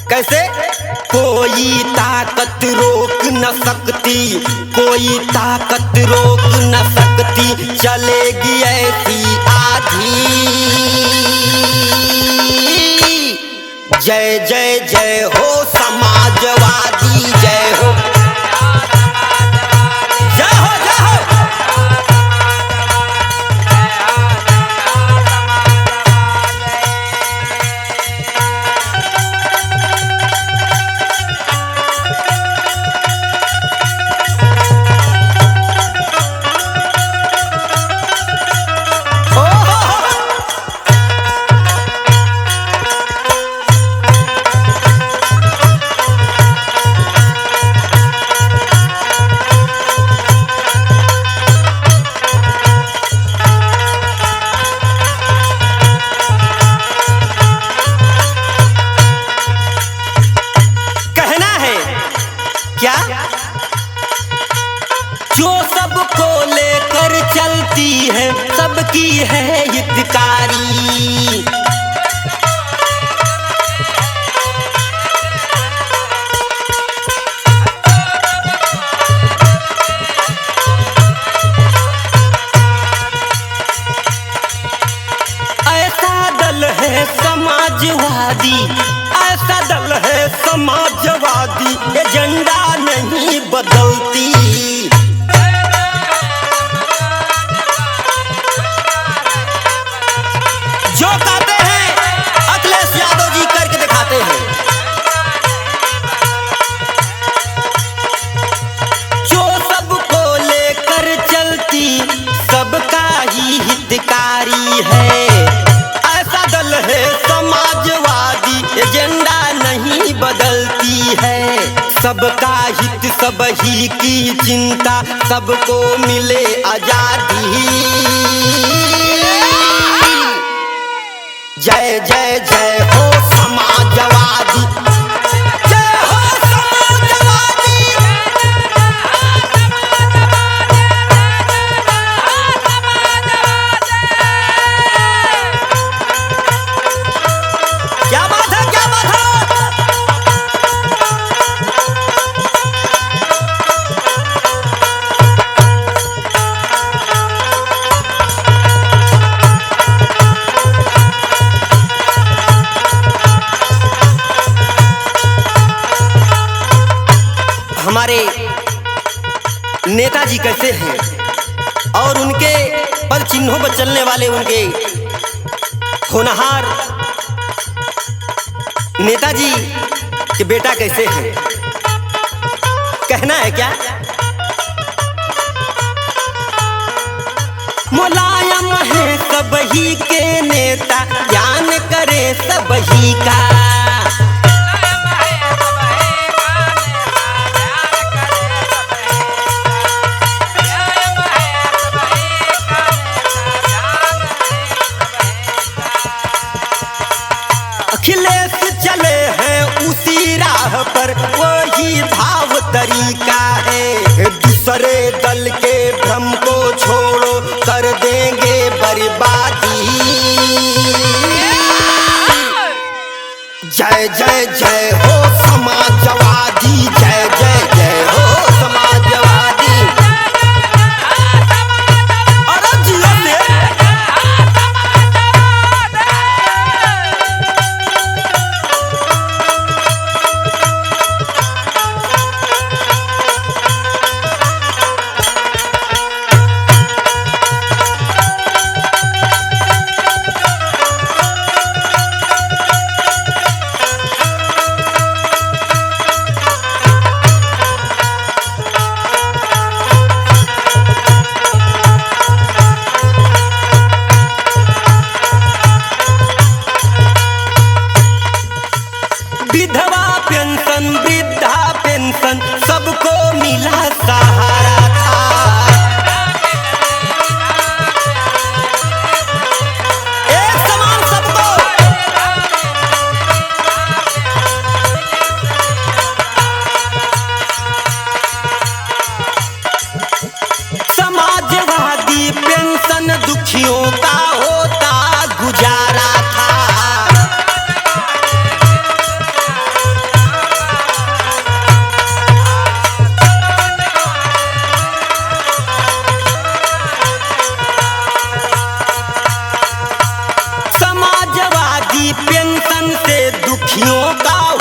कैसे? कोई ताकत रोक न सकती, कोई ताकत रोक न सकती, चलेगी ऐसी आधी। जय जय जय हो समाजवादी, जय हो, जय हो, जय हो। क्या? जो सबको लेकर चलती है, सबकी है हितकारी। ऐसा दल है समाजवादी, ऐसा दल है समाजवादी, एजेंडा नहीं बदलती। जो कहते हैं अखिलेश यादव जी करके दिखाते हैं। जो सबको लेकर चलती, सबका ही हितकारी है। ऐसा दल है समाजवादी, एजेंडा नहीं बदलती है। सबका हित, सब ही की चिंता, सबको मिले आजादी। जय जय जय हो समाजवादी, जय हो समाजवादी। क्या बात है, क्या बात है। हमारे नेताजी कैसे हैं और उनके पद चिन्हों पर चलने वाले उनके होनहार नेताजी के बेटा कैसे हैं, कहना है क्या? मुलायम है सबही के नेता, ज्ञान करे सबही का। अखिलेश चले हैं उसी राह पर, वही भाव तरीका है। दूसरे दल के भ्रम को छोड़ो, कर देंगे बर्बादी। जय जय जय हो समाजवादी, जय जय जय हो समाजवादी। अरे जियो ने विधवा पेंशन, वृद्धा पेंशन, सबको मिला सहारा था। एक समान सबको। समाजवादी पेंशन दुखियों का होता गुजारा था।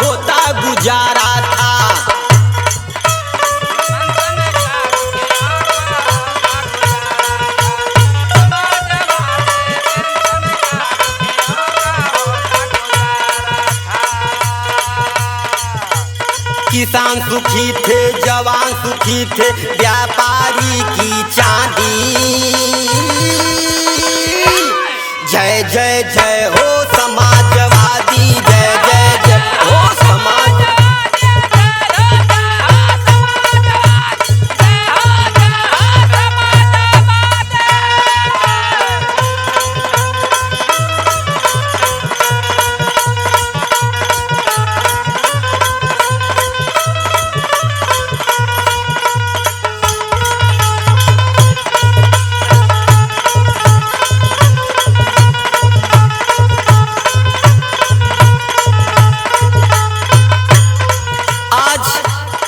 होता गुजारा था। किसान सुखी थे, जवान सुखी थे, व्यापारी की चांदी। जय जय जय हो समाजवादी, जय जय जय हो समाज।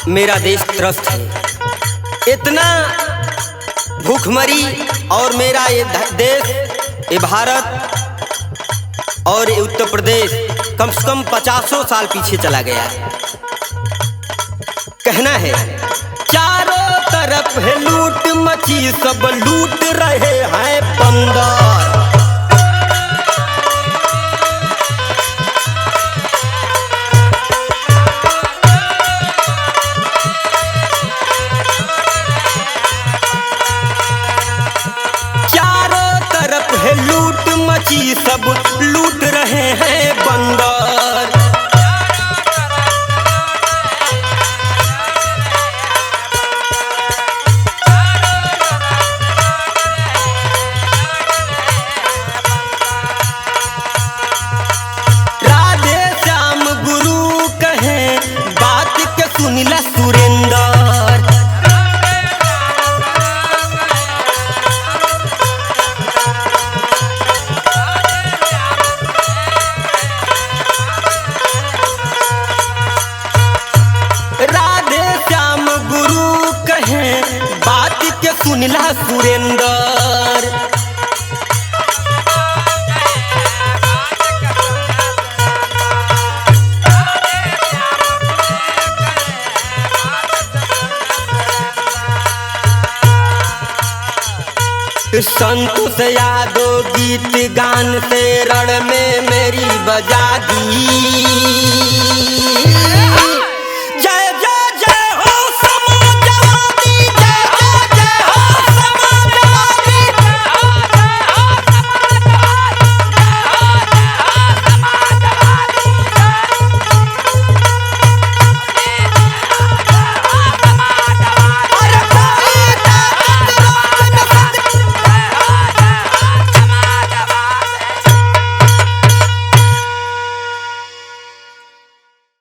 मेरा देश त्रस्त है, इतना भूखमरी, और मेरा ये देश, ये भारत और ये उत्तर प्रदेश कम से कम 50 साल पीछे चला गया है। कहना है चारों तरफ है लूट मची, सब लूट रहे हैं बंदर। लूट मची, सब लूट रहे हैं बंदर। राधे श्याम गुरु कहें, बात के सुनिला सुरेंद्र। राधे श्याम गुरु कहें, बात के सुनिला सुरेंद्र। संतोष यादव गीत गान से रण में मेरी बजा दी।